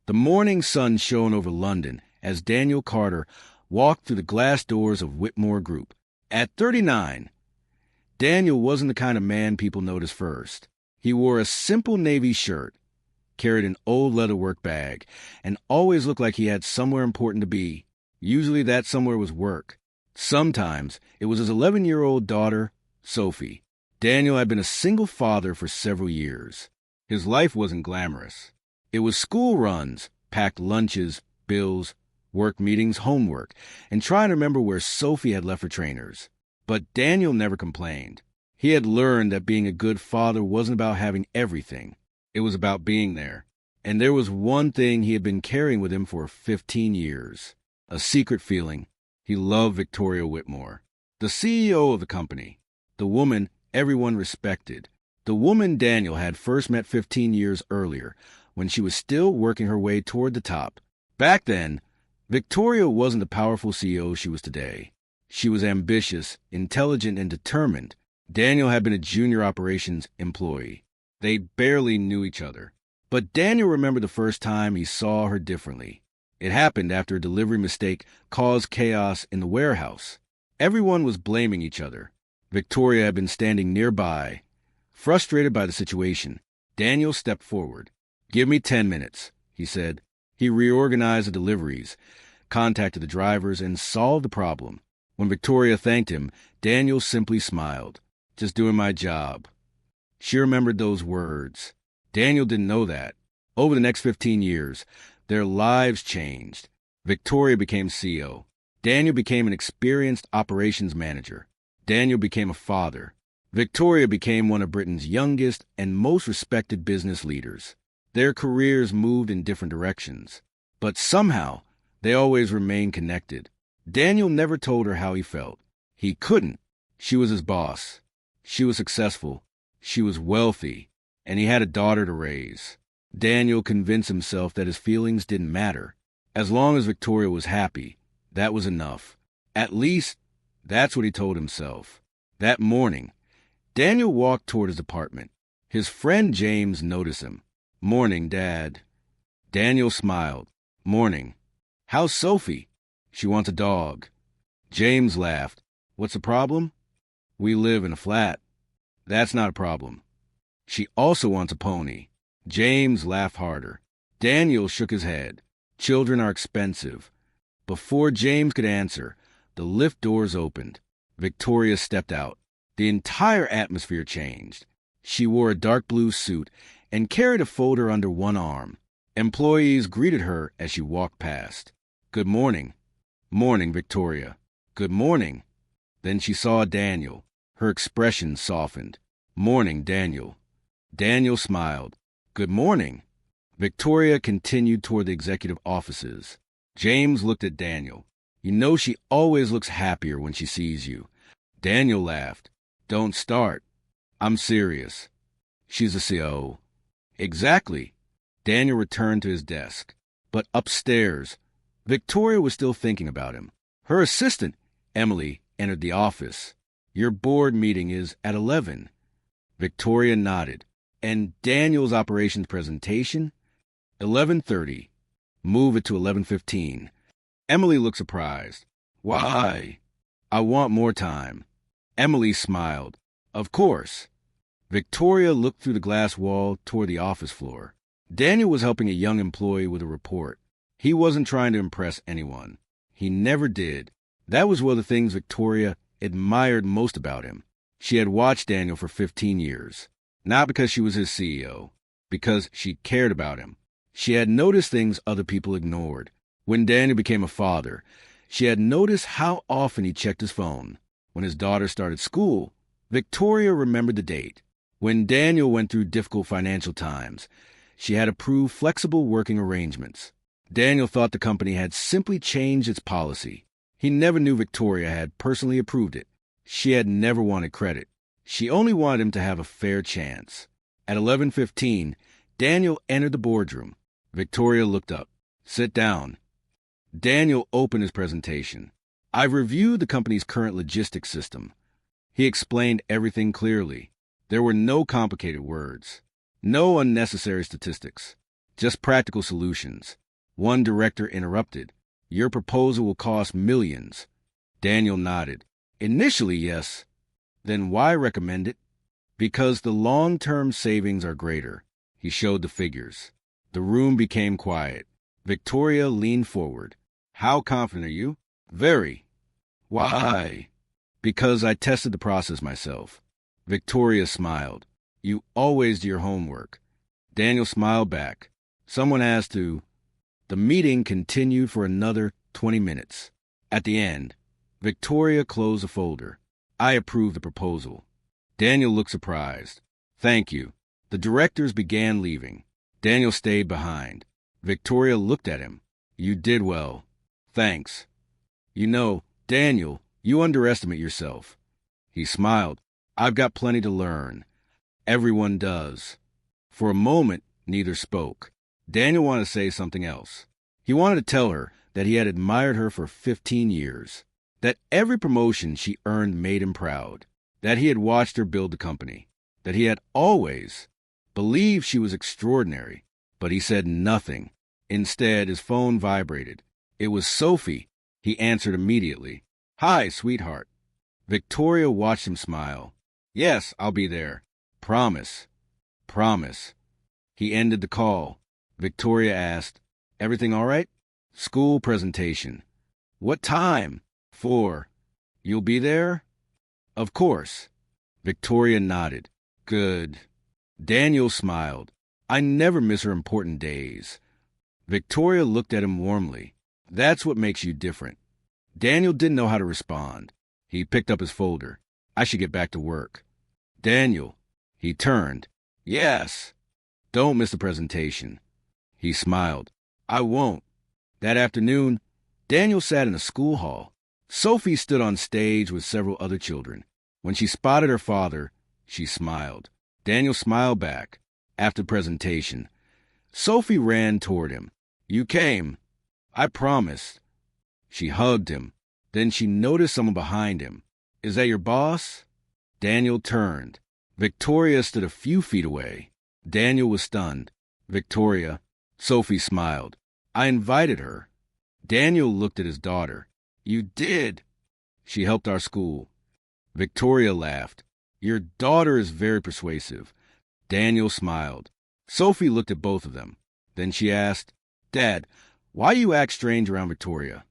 The morning sun shone over London as Daniel Carter walked through the glass doors of Whitmore Group. At 39, Daniel wasn't the kind of man people noticed first. He wore a simple navy shirt, carried an old leather work bag, and always looked like he had somewhere important to be. Usually that somewhere was work. Sometimes it was his 11-year-old daughter, Sophie. Daniel had been a single father for several years. His life wasn't glamorous. It was school runs, packed lunches, bills, work meetings, homework, and trying to remember where Sophie had left her trainers. But Daniel never complained. He had learned that being a good father wasn't about having everything. It was about being there. And there was one thing he had been carrying with him for 15 years. A secret feeling. He loved Victoria Whitmore, the CEO of the company, the woman everyone respected, the woman Daniel had first met 15 years earlier when she was still working her way toward the top. Back then, Victoria wasn't the powerful CEO she was today. She was ambitious, intelligent, and determined. Daniel had been a junior operations employee. They barely knew each other. But Daniel remembered the first time he saw her differently. It happened after a delivery mistake caused chaos in the warehouse. Everyone was blaming each other. Victoria had been standing nearby. Frustrated by the situation, Daniel stepped forward. "Give me 10 minutes," he said. He reorganized the deliveries, contacted the drivers, and solved the problem. When Victoria thanked him, Daniel simply smiled. "Just doing my job." She remembered those words. Daniel didn't know that. Over the next 15 years, their lives changed. Victoria became CEO. Daniel became an experienced operations manager. Daniel became a father. Victoria became one of Britain's youngest and most respected business leaders. Their careers moved in different directions, but somehow they always remained connected. Daniel never told her how he felt. He couldn't. She was his boss. She was successful. She was wealthy, and he had a daughter to raise. Daniel convinced himself that his feelings didn't matter. As long as Victoria was happy, that was enough. At least, that's what he told himself. That morning, Daniel walked toward his apartment. His friend James noticed him. "Morning, Dad." Daniel smiled. "Morning. How's Sophie?" "She wants a dog." James laughed. "What's the problem?" "We live in a flat." "That's not a problem." "She also wants a pony." James laughed harder. Daniel shook his head. "Children are expensive." Before James could answer, the lift doors opened. Victoria stepped out. The entire atmosphere changed. She wore a dark blue suit and carried a folder under one arm. Employees greeted her as she walked past. "Good morning." "Morning, Victoria." "Good morning." Then she saw Daniel. Her expression softened. "Morning, Daniel." Daniel smiled. "Good morning." Victoria continued toward the executive offices. James looked at Daniel. "You know she always looks happier when she sees you." Daniel laughed. "Don't start." "I'm serious." "She's a CO." "Exactly." Daniel returned to his desk. But upstairs, Victoria was still thinking about him. Her assistant, Emily, entered the office. "Your board meeting is at 11. Victoria nodded. "And Daniel's operations presentation?" 11:30. "Move it to 11:15. Emily looked surprised. "Why?" "I want more time." Emily smiled. "Of course." Victoria looked through the glass wall toward the office floor. Daniel was helping a young employee with a report. He wasn't trying to impress anyone. He never did. That was one of the things Victoria admired most about him. She had watched Daniel for 15 years. Not because she was his CEO, because she cared about him. She had noticed things other people ignored. When Daniel became a father, she had noticed how often he checked his phone. When his daughter started school, Victoria remembered the date. When Daniel went through difficult financial times, she had approved flexible working arrangements. Daniel thought the company had simply changed its policy. He never knew Victoria had personally approved it. She had never wanted credit. She only wanted him to have a fair chance. At 11:15, Daniel entered the boardroom. Victoria looked up. "Sit down." Daniel opened his presentation. "I've reviewed the company's current logistics system." He explained everything clearly. There were no complicated words, no unnecessary statistics. Just practical solutions. One director interrupted. Your proposal will cost millions. Daniel nodded. Initially, yes. Then why recommend it? Because the long-term savings are greater. He showed the figures. The room became quiet. Victoria leaned forward. How confident are you? Very. Why? Because I tested the process myself. Victoria smiled. You always do your homework. Daniel smiled back. Someone has to. The meeting continued for another 20 minutes. At the end, Victoria closed the folder. I approve the proposal. Daniel looked surprised. Thank you. The directors began leaving. Daniel stayed behind. Victoria looked at him. You did well. Thanks. You know, Daniel, you underestimate yourself. He smiled. I've got plenty to learn. Everyone does. For a moment, neither spoke. Daniel wanted to say something else. He wanted to tell her that he had admired her for 15 years, that every promotion she earned made him proud, that he had watched her build the company, that he had always believed she was extraordinary, but he said nothing. Instead, his phone vibrated. It was Sophie. He answered immediately. Hi, sweetheart. Victoria watched him smile. Yes, I'll be there. Promise. Promise. He ended the call. Victoria asked, Everything all right? School presentation. What time? 4. You'll be there? Of course. Victoria nodded. Good. Daniel smiled. I never miss her important days. Victoria looked at him warmly. That's what makes you different. Daniel didn't know how to respond. He picked up his folder. I should get back to work. Daniel. He turned. Yes. Don't miss the presentation. He smiled. I won't. That afternoon, Daniel sat in a school hall. Sophie stood on stage with several other children. When she spotted her father, she smiled. Daniel smiled back. After the presentation, Sophie ran toward him. You came. I promised. She hugged him. Then she noticed someone behind him. Is that your boss? Daniel turned. Victoria stood a few feet away. Daniel was stunned. Victoria. Sophie smiled. I invited her. Daniel looked at his daughter. You did. She helped our school. Victoria laughed. Your daughter is very persuasive. Daniel smiled. Sophie looked at both of them. Then she asked, Dad, why do you act strange around Victoria?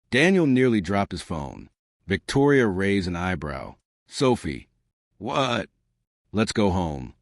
Daniel nearly dropped his phone. Victoria raised an eyebrow. Sophie. What? Let's go home.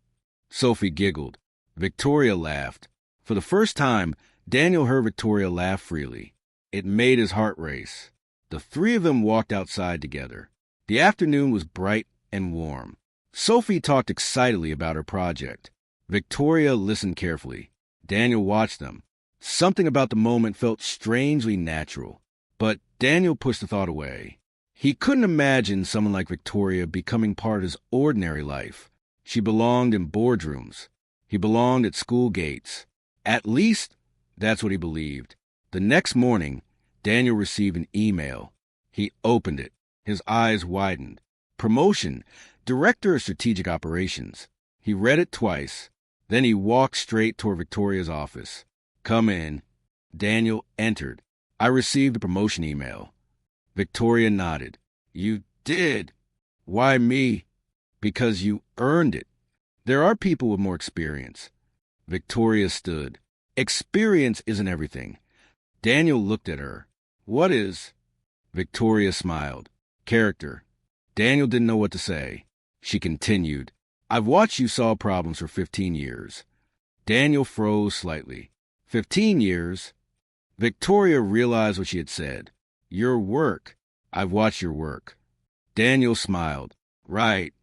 Sophie giggled. Victoria laughed. For the first time, Daniel heard Victoria laugh freely. It made his heart race. The three of them walked outside together. The afternoon was bright and warm. Sophie talked excitedly about her project. Victoria listened carefully. Daniel watched them. Something about the moment felt strangely natural. But Daniel pushed the thought away. He couldn't imagine someone like Victoria becoming part of his ordinary life. She belonged in boardrooms. He belonged at school gates. At least, that's what he believed. The next morning, Daniel received an email. He opened it. His eyes widened. Promotion, Director of Strategic Operations. He read it twice. Then he walked straight toward Victoria's office. Come in. Daniel entered. I received a promotion email. Victoria nodded. You did? Why me? Because you earned it. There are people with more experience. Victoria stood. Experience isn't everything. Daniel looked at her. What is? Victoria smiled. Character. Daniel didn't know what to say. She continued. I've watched you solve problems for 15 years. Daniel froze slightly. 15 years? Victoria realized what she had said. Your work. I've watched your work. Daniel smiled. Right.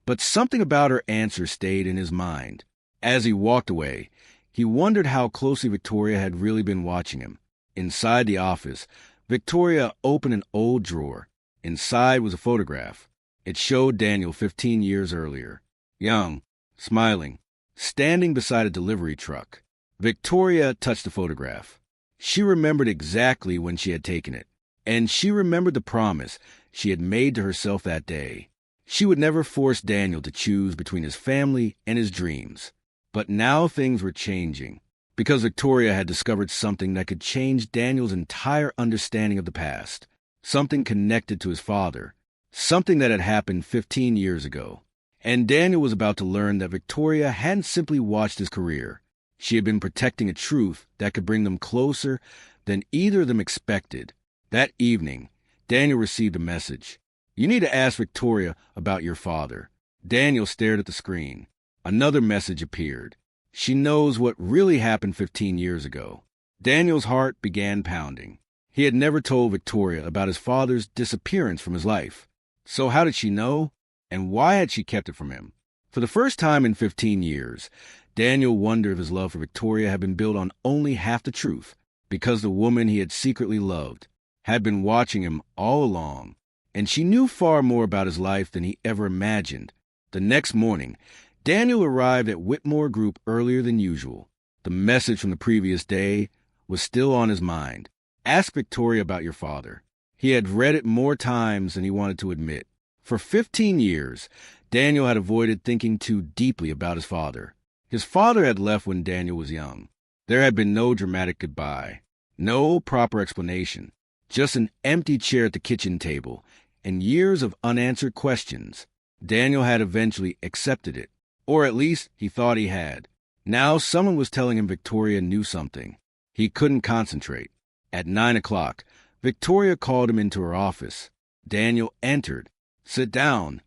But something about her answer stayed in his mind. As he walked away, he wondered how closely Victoria had really been watching him. Inside the office, Victoria opened an old drawer. Inside was a photograph. It showed Daniel 15 years earlier. Young, smiling, standing beside a delivery truck. Victoria touched the photograph. She remembered exactly when she had taken it, and she remembered the promise she had made to herself that day. She would never force Daniel to choose between his family and his dreams. But now things were changing. Because Victoria had discovered something that could change Daniel's entire understanding of the past, something connected to his father, something that had happened 15 years ago. And Daniel was about to learn that Victoria hadn't simply watched his career. She had been protecting a truth that could bring them closer than either of them expected. That evening, Daniel received a message. "You need to ask Victoria about your father." Daniel stared at the screen. Another message appeared. "She knows what really happened 15 years ago." Daniel's heart began pounding. He had never told Victoria about his father's disappearance from his life. So how did she know? And why had she kept it from him? For the first time in 15 years, Daniel wondered if his love for Victoria had been built on only half the truth, because the woman he had secretly loved had been watching him all along, and she knew far more about his life than he ever imagined. The next morning, Daniel arrived at Whitmore Group earlier than usual. The message from the previous day was still on his mind. "Ask Victoria about your father." He had read it more times than he wanted to admit. For 15 years, Daniel had avoided thinking too deeply about his father. His father had left when Daniel was young. There had been no dramatic goodbye, no proper explanation, just an empty chair at the kitchen table and years of unanswered questions. Daniel had eventually accepted it, or at least he thought he had. Now someone was telling him Victoria knew something. He couldn't concentrate. At 9 o'clock, Victoria called him into her office. Daniel entered. "Sit down."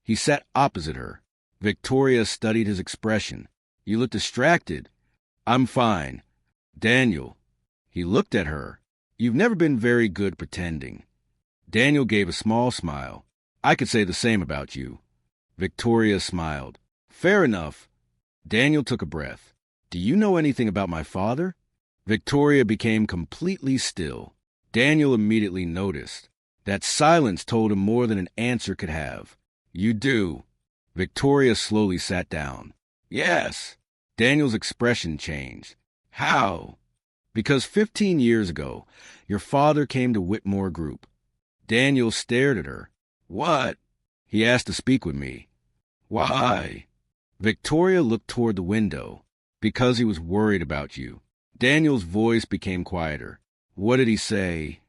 He sat opposite her. Victoria studied his expression. "You look distracted." "I'm fine." "Daniel." He looked at her. "You've never been very good pretending." Daniel gave a small smile. "I could say the same about you." Victoria smiled. "Fair enough." Daniel took a breath. "Do you know anything about my father?" Victoria became completely still. Daniel immediately noticed. That silence told him more than an answer could have. "You do." Victoria slowly sat down. "Yes." Daniel's expression changed. "How?" "Because 15 years ago, your father came to Whitmore Group." Daniel stared at her. "What?" "He asked to speak with me." "Why?" Victoria looked toward the window. "Because he was worried about you." Daniel's voice became quieter. "What did he say?"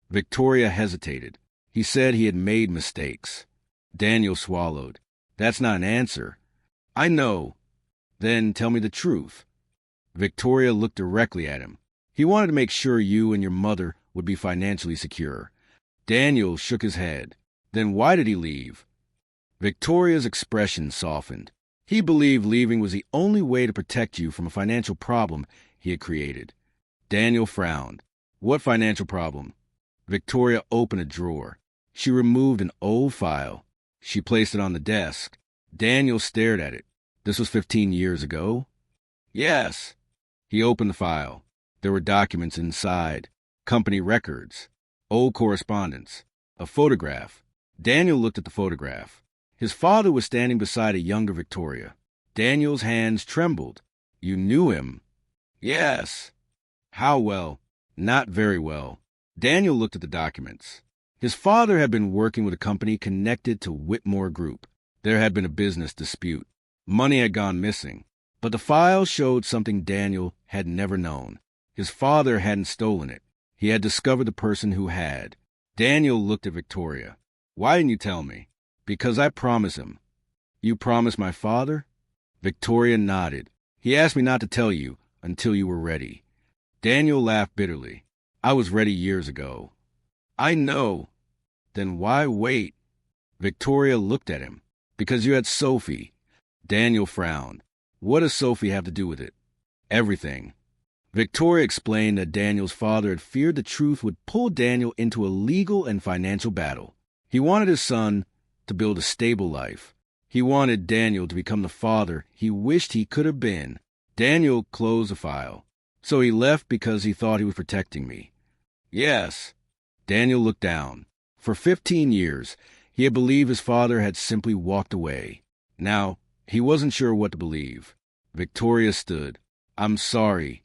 Victoria hesitated. "He said he had made mistakes." Daniel swallowed. "That's not an answer." "I know." "Then tell me the truth." Victoria looked directly at him. "He wanted to make sure you and your mother would be financially secure." Daniel shook his head. "Then why did he leave?" Victoria's expression softened. "He believed leaving was the only way to protect you from a financial problem he had created." Daniel frowned. "What financial problem?" Victoria opened a drawer. She removed an old file. She placed it on the desk. Daniel stared at it. "This was 15 years ago?" "Yes." He opened the file. There were documents inside, company records, old correspondence, a photograph. Daniel looked at the photograph. His father was standing beside a younger Victoria. Daniel's hands trembled. "You knew him?" "Yes." "How well?" "Not very well." Daniel looked at the documents. His father had been working with a company connected to Whitmore Group. There had been a business dispute. Money had gone missing. But the file showed something Daniel had never known. His father hadn't stolen it. He had discovered the person who had. Daniel looked at Victoria. "Why didn't you tell me?" "Because I promised him." "You promised my father?" Victoria nodded. "He asked me not to tell you until you were ready." Daniel laughed bitterly. "I was ready years ago." "I know." "Then why wait?" Victoria looked at him. "Because you had Sophie." Daniel frowned. "What does Sophie have to do with it?" "Everything." Victoria explained that Daniel's father had feared the truth would pull Daniel into a legal and financial battle. He wanted his son to build a stable life. He wanted Daniel to become the father he wished he could have been. Daniel closed the file. "So he left because he thought he was protecting me." "Yes." Daniel looked down. For 15 years, he had believed his father had simply walked away. Now, he wasn't sure what to believe. Victoria stood. "I'm sorry."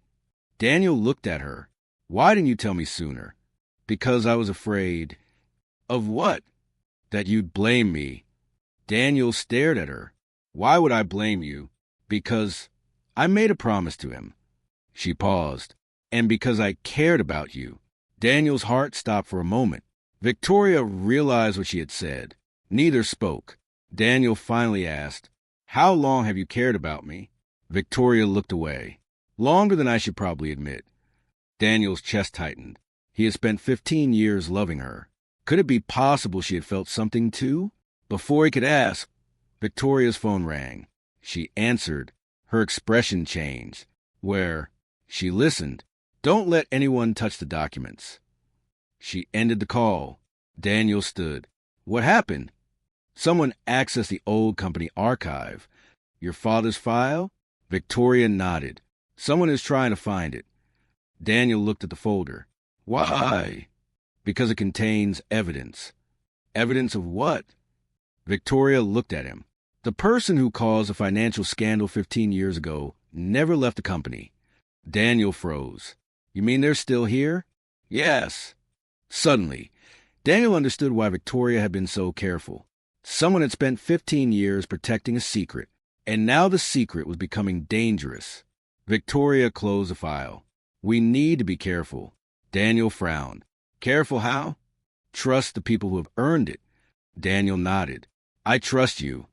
Daniel looked at her. "Why didn't you tell me sooner?" "Because I was afraid." "Of what?" "That you'd blame me." Daniel stared at her. "Why would I blame you?" "Because I made a promise to him." She paused. And because I cared about you. Daniel's heart stopped for a moment. Victoria realized what she had said. Neither spoke. Daniel finally asked, "How long have you cared about me?" Victoria looked away. "Longer than I should probably admit." Daniel's chest tightened. He had spent 15 years loving her. Could it be possible she had felt something too? Before he could ask, Victoria's phone rang. She answered. Her expression changed. Where? She listened. "Don't let anyone touch the documents." She ended the call. Daniel stood. "What happened?" "Someone accessed the old company archive." "Your father's file?" Victoria nodded. "Someone is trying to find it." Daniel looked at the folder. "Why?" "Because it contains evidence." "Evidence of what?" Victoria looked at him. "The person who caused a financial scandal 15 years ago never left the company." Daniel froze. "You mean they're still here?" "Yes." Suddenly, Daniel understood why Victoria had been so careful. Someone had spent 15 years protecting a secret, and now the secret was becoming dangerous. Victoria closed the file. "We need to be careful." Daniel frowned. "Careful how?" "Trust the people who have earned it." Daniel nodded. "I trust you."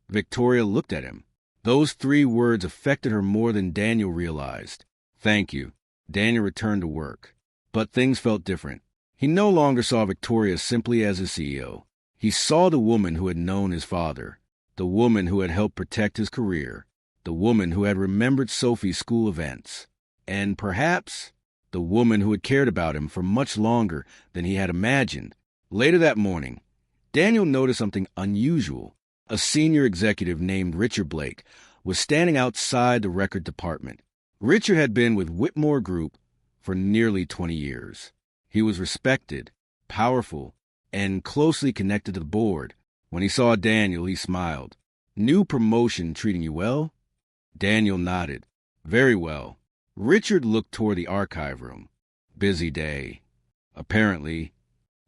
Victoria looked at him. Those 3 words affected her more than Daniel realized. "Thank you." Daniel returned to work. But things felt different. He no longer saw Victoria simply as his CEO. He saw the woman who had known his father, the woman who had helped protect his career, the woman who had remembered Sophie's school events, and perhaps the woman who had cared about him for much longer than he had imagined. Later that morning, Daniel noticed something unusual. A senior executive named Richard Blake was standing outside the record department. Richard had been with Whitmore Group for nearly 20 years. He was respected, powerful, and closely connected to the board. When he saw Daniel, he smiled. "New promotion treating you well?" Daniel nodded. "Very well." Richard looked toward the archive room. "Busy day." "Apparently."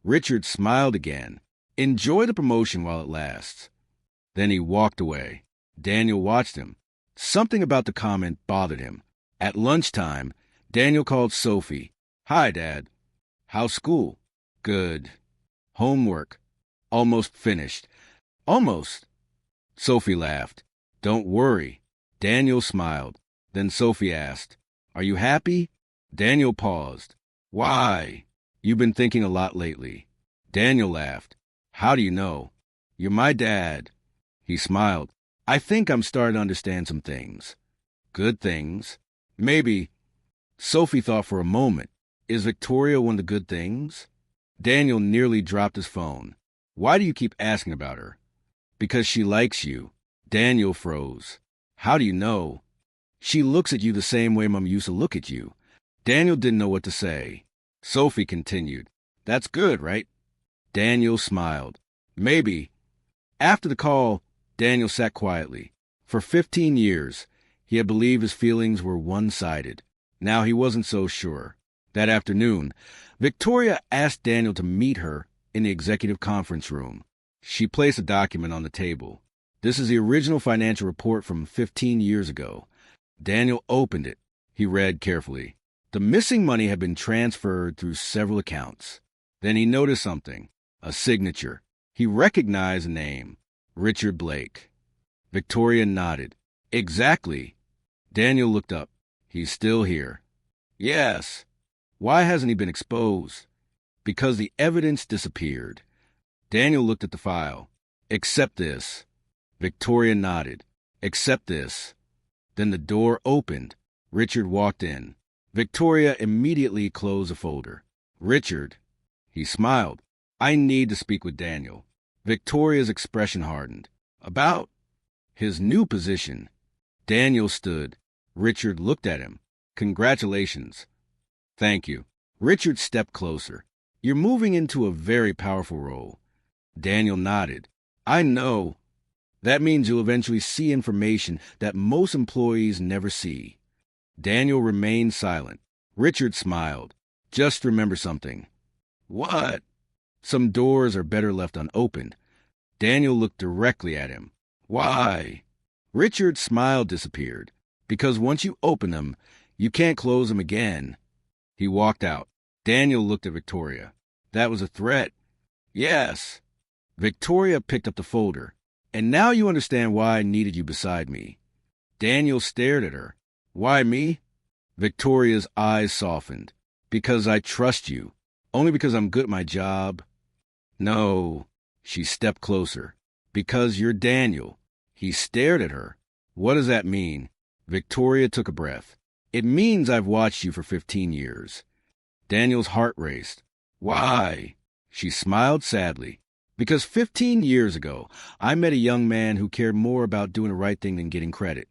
Richard smiled again. "Enjoy the promotion while it lasts." Then he walked away. Daniel watched him. Something about the comment bothered him. At lunchtime, Daniel called Sophie. "Hi, Dad." "How's school?" "Good." "Homework?" "Almost finished." "Almost?" Sophie laughed. "Don't worry." Daniel smiled. Then Sophie asked, "Are you happy?" Daniel paused. "Why?" "You've been thinking a lot lately." Daniel laughed. "How do you know?" "You're my dad." He smiled. "I think I'm starting to understand some things." "Good things?" "Maybe." Sophie thought for a moment. Is Victoria one of the good things? Daniel nearly dropped his phone. "Why do you keep asking about her?" "Because she likes you." Daniel froze. "How do you know?" "She looks at you the same way Mom used to look at you." Daniel didn't know what to say. Sophie continued. "That's good, right?" Daniel smiled. "Maybe." After the call, Daniel sat quietly. For 15 years, he had believed his feelings were one-sided. Now he wasn't so sure. That afternoon, Victoria asked Daniel to meet her in the executive conference room. She placed a document on the table. "This is the original financial report from 15 years ago." Daniel opened it. He read carefully. The missing money had been transferred through several accounts. Then he noticed something. A signature. He recognized the name. Richard Blake. Victoria nodded. "Exactly." Daniel looked up. "He's still here." "Yes." "Why hasn't he been exposed?" "Because the evidence disappeared." Daniel looked at the file. "Except this." Victoria nodded. "Except this." Then the door opened. Richard walked in. Victoria immediately closed the folder. "Richard." He smiled. "I need to speak with Daniel." Victoria's expression hardened. "About?" "His new position." Daniel stood. Richard looked at him. "Congratulations." "Thank you." Richard stepped closer. "You're moving into a very powerful role." Daniel nodded. "I know. That means you'll eventually see information that most employees never see." Daniel remained silent. Richard smiled. "Just remember something." "What?" "Some doors are better left unopened." Daniel looked directly at him. "Why?" Richard's smile disappeared. "Because once you open them, You can't close them again. He walked out. Daniel looked at Victoria. That was a threat. Yes. Victoria picked up the folder. And now you understand why I needed you beside me. Daniel stared at her. Why me? Victoria's eyes softened. Because I trust you. Only because I'm good at my job. No. She stepped closer. Because you're Daniel. He stared at her. What does that mean? Victoria took a breath. It means I've watched you for 15 years. Daniel's heart raced. Why? She smiled sadly. Because 15 years ago, I met a young man who cared more about doing the right thing than getting credit.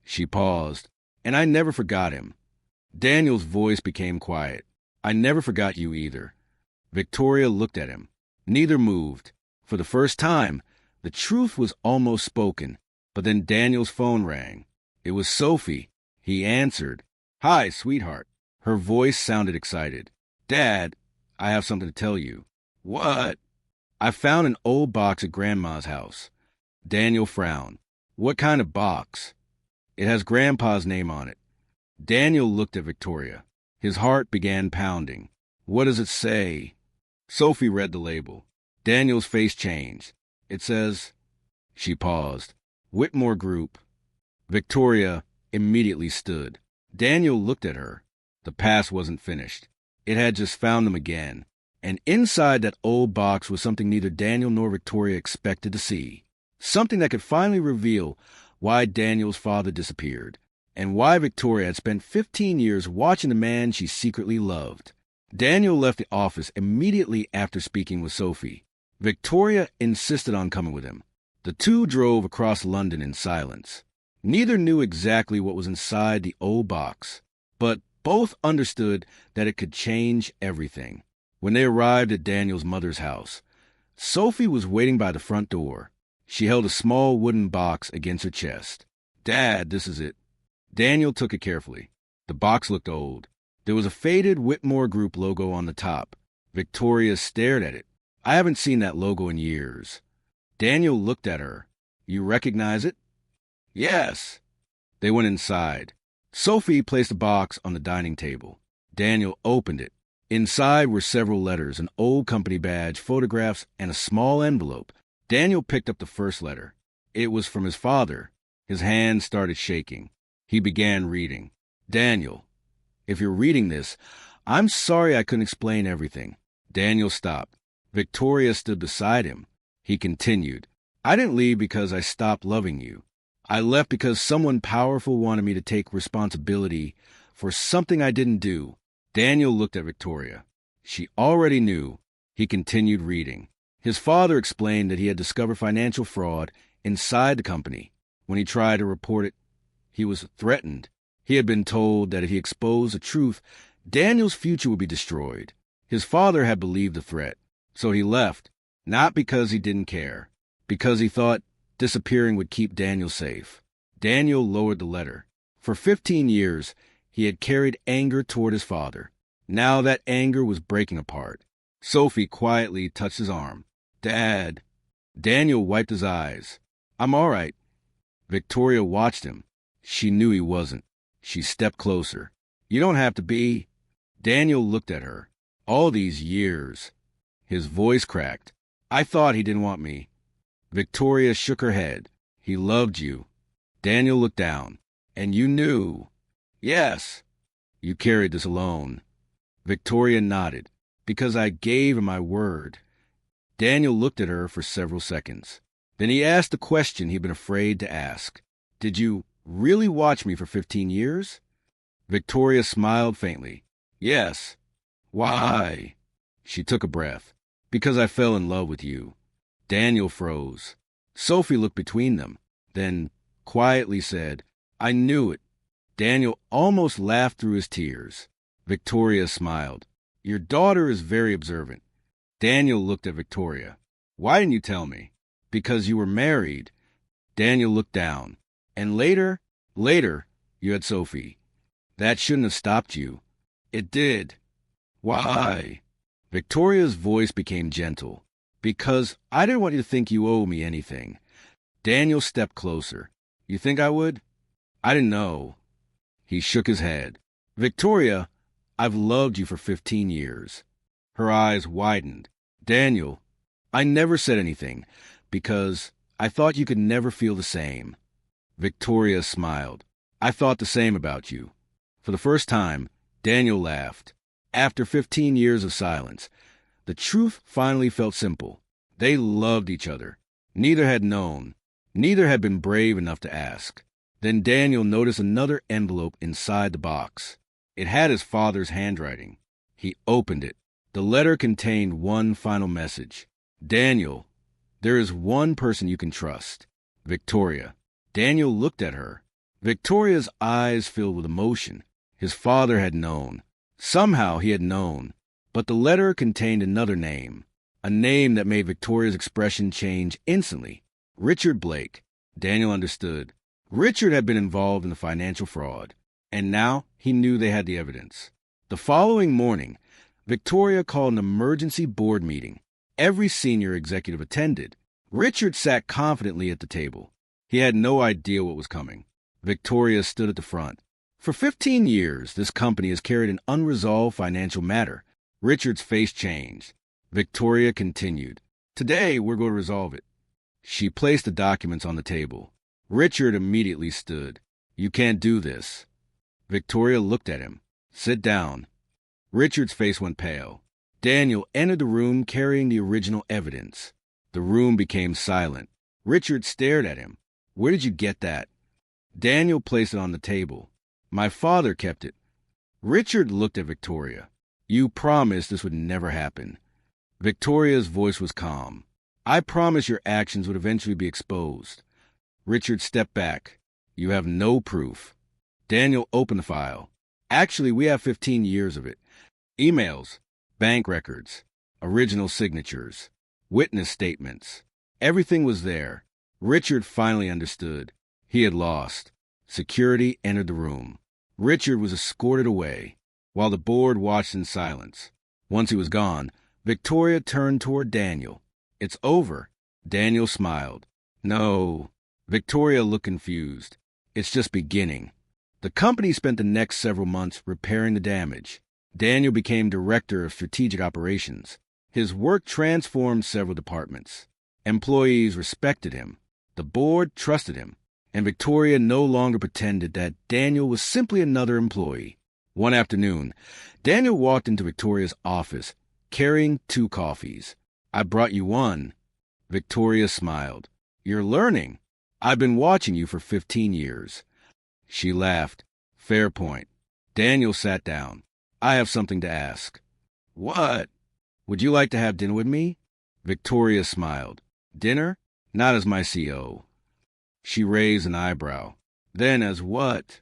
She paused, and I never forgot him. Daniel's voice became quiet. I never forgot you either. Victoria looked at him. Neither moved. For the first time, the truth was almost spoken, but then Daniel's phone rang. It was Sophie. He answered. Hi, sweetheart. Her voice sounded excited. Dad, I have something to tell you. What? I found an old box at Grandma's house. Daniel frowned. What kind of box? It has Grandpa's name on it. Daniel looked at Victoria. His heart began pounding. What does it say? Sophie read the label. Daniel's face changed. It says... She paused. Whitmore Group. Victoria immediately stood. Daniel looked at her. The past wasn't finished. It had just found them again. And inside that old box was something neither Daniel nor Victoria expected to see. Something that could finally reveal why Daniel's father disappeared, and why Victoria had spent 15 years watching the man she secretly loved. Daniel left the office immediately after speaking with Sophie. Victoria insisted on coming with him. The two drove across London in silence. Neither knew exactly what was inside the old box, but both understood that it could change everything. When they arrived at Daniel's mother's house, Sophie was waiting by the front door. She held a small wooden box against her chest. Dad, this is it. Daniel took it carefully. The box looked old. There was a faded Whitmore Group logo on the top. Victoria stared at it. I haven't seen that logo in years. Daniel looked at her. You recognize it? Yes. They went inside. Sophie placed the box on the dining table. Daniel opened it. Inside were several letters, an old company badge, photographs, and a small envelope. Daniel picked up the first letter. It was from his father. His hand started shaking. He began reading. Daniel, if you're reading this, I'm sorry I couldn't explain everything. Daniel stopped. Victoria stood beside him. He continued. I didn't leave because I stopped loving you. I left because someone powerful wanted me to take responsibility for something I didn't do. Daniel looked at Victoria. She already knew. He continued reading. His father explained that he had discovered financial fraud inside the company. When he tried to report it, he was threatened. He had been told that if he exposed the truth, Daniel's future would be destroyed. His father had believed the threat, so he left, not because he didn't care, because he thought disappearing would keep Daniel safe. Daniel lowered the letter. For 15 years, he had carried anger toward his father. Now that anger was breaking apart. Sophie quietly touched his arm. Dad. Daniel wiped his eyes. I'm all right. Victoria watched him. She knew he wasn't. She stepped closer. You don't have to be. Daniel looked at her. All these years. His voice cracked. I thought he didn't want me. Victoria shook her head. He loved you. Daniel looked down. And you knew. Yes. You carried this alone. Victoria nodded. Because I gave him my word. Daniel looked at her for several seconds. Then he asked the question he'd been afraid to ask. Did you really watch me for 15 years? Victoria smiled faintly. Yes. Why? She took a breath. Because I fell in love with you. Daniel froze. Sophie looked between them, then quietly said, I knew it. Daniel almost laughed through his tears. Victoria smiled. Your daughter is very observant. Daniel looked at Victoria. Why didn't you tell me? Because you were married. Daniel looked down. And later, you had Sophie. That shouldn't have stopped you. It did. Why? Victoria's voice became gentle. Because I didn't want you to think you owe me anything. Daniel stepped closer. You think I would? I didn't know. He shook his head. Victoria, I've loved you for 15 years. Her eyes widened. Daniel, I never said anything because I thought you could never feel the same. Victoria smiled. I thought the same about you. For the first time, Daniel laughed. After 15 years of silence, the truth finally felt simple. They loved each other. Neither had known. Neither had been brave enough to ask. Then Daniel noticed another envelope inside the box. It had his father's handwriting. He opened it. The letter contained one final message. Daniel, there is one person you can trust. Victoria. Daniel looked at her. Victoria's eyes filled with emotion. His father had known. Somehow he had known. But the letter contained another name. A name that made Victoria's expression change instantly. Richard Blake. Daniel understood. Richard had been involved in the financial fraud, and now he knew they had the evidence. The following morning, Victoria called an emergency board meeting. Every senior executive attended. Richard sat confidently at the table. He had no idea what was coming. Victoria stood at the front. For 15 years, this company has carried an unresolved financial matter. Richard's face changed. Victoria continued. Today, we're going to resolve it. She placed the documents on the table. Richard immediately stood. You can't do this. Victoria looked at him. Sit down. Richard's face went pale. Daniel entered the room carrying the original evidence. The room became silent. Richard stared at him. Where did you get that? Daniel placed it on the table. My father kept it. Richard looked at Victoria. You promised this would never happen. Victoria's voice was calm. I promised your actions would eventually be exposed. Richard stepped back. You have no proof. Daniel opened the file. Actually, we have 15 years of it. Emails, bank records, original signatures, witness statements. Everything was there. Richard finally understood. He had lost. Security entered the room. Richard was escorted away, while the board watched in silence. Once he was gone, Victoria turned toward Daniel. It's over. Daniel smiled. No. Victoria looked confused. It's just beginning. The company spent the next several months repairing the damage. Daniel became director of strategic operations. His work transformed several departments. Employees respected him. The board trusted him. And Victoria no longer pretended that Daniel was simply another employee. One afternoon, Daniel walked into Victoria's office, carrying 2 coffees. I brought you one. Victoria smiled. You're learning. I've been watching you for 15 years. She laughed. Fair point. Daniel sat down. I have something to ask. What? Would you like to have dinner with me? Victoria smiled. Dinner? Not as my CO. She raised an eyebrow. Then as what?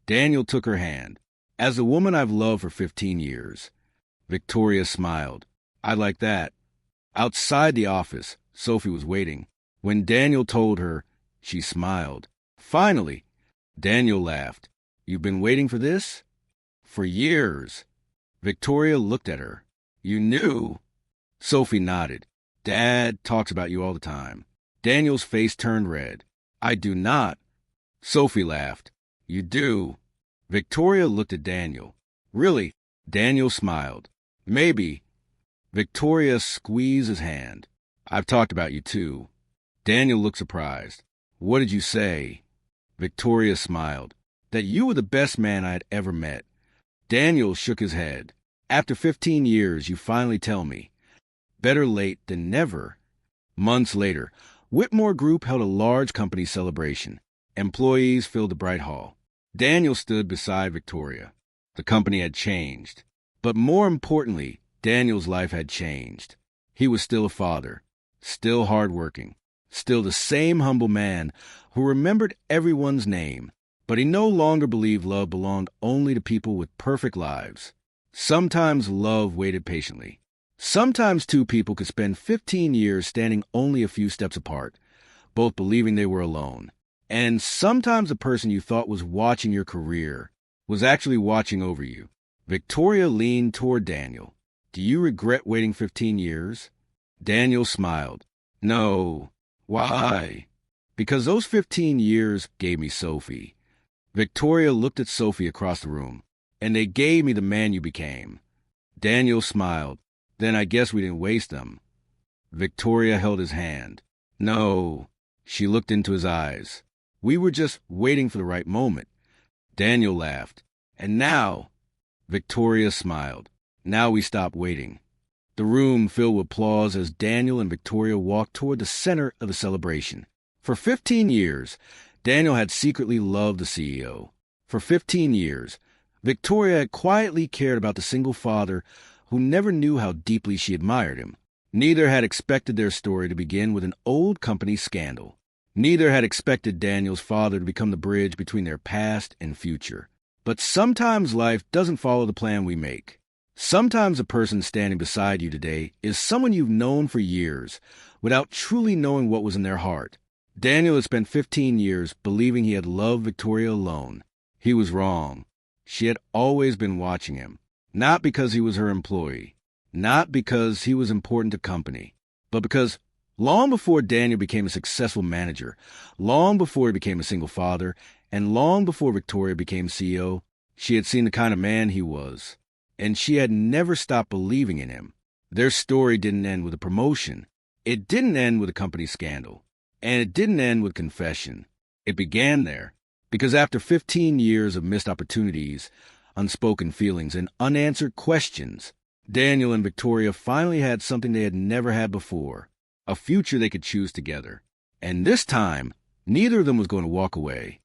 Daniel took her hand. As the woman I've loved for 15 years. Victoria smiled. I like that. Outside the office, Sophie was waiting. When Daniel told her, she smiled. Finally, Daniel laughed. You've been waiting for this? For years. Victoria looked at her. You knew. Sophie nodded. Dad talks about you all the time. Daniel's face turned red. I do not. Sophie laughed. You do. Victoria looked at Daniel. Really? Daniel smiled. Maybe. Victoria squeezed his hand. I've talked about you too. Daniel looked surprised. What did you say? Victoria smiled. That you were the best man I had ever met. Daniel shook his head. After 15 years, you finally tell me. Better late than never. Months later, Whitmore Group held a large company celebration. Employees filled the bright hall. Daniel stood beside Victoria. The company had changed. But more importantly, Daniel's life had changed. He was still a father, still hardworking, still the same humble man who remembered everyone's name. But he no longer believed love belonged only to people with perfect lives. Sometimes love waited patiently. Sometimes 2 people could spend 15 years standing only a few steps apart, both believing they were alone. And sometimes the person you thought was watching your career was actually watching over you. Victoria leaned toward Daniel. Do you regret waiting 15 years? Daniel smiled. No. Why? Because those 15 years gave me Sophie. Victoria looked at Sophie across the room. "And they gave me the man you became." Daniel smiled. "Then I guess we didn't waste them." Victoria held his hand. "No." She looked into his eyes. "We were just waiting for the right moment." Daniel laughed. "And now," Victoria smiled, "now we stop waiting." The room filled with applause as Daniel and Victoria walked toward the center of the celebration. For 15 years, Daniel had secretly loved the CEO. For 15 years, Victoria had quietly cared about the single father who never knew how deeply she admired him. Neither had expected their story to begin with an old company scandal. Neither had expected Daniel's father to become the bridge between their past and future. But sometimes life doesn't follow the plan we make. Sometimes the person standing beside you today is someone you've known for years without truly knowing what was in their heart. Daniel had spent 15 years believing he had loved Victoria alone. He was wrong. She had always been watching him, not because he was her employee, not because he was important to company, but because long before Daniel became a successful manager, long before he became a single father, and long before Victoria became CEO, she had seen the kind of man he was, and she had never stopped believing in him. Their story didn't end with a promotion. It didn't end with a company scandal. And it didn't end with confession. It began there, because after 15 years of missed opportunities, unspoken feelings, and unanswered questions, Daniel and Victoria finally had something they had never had before, a future they could choose together. And this time, neither of them was going to walk away.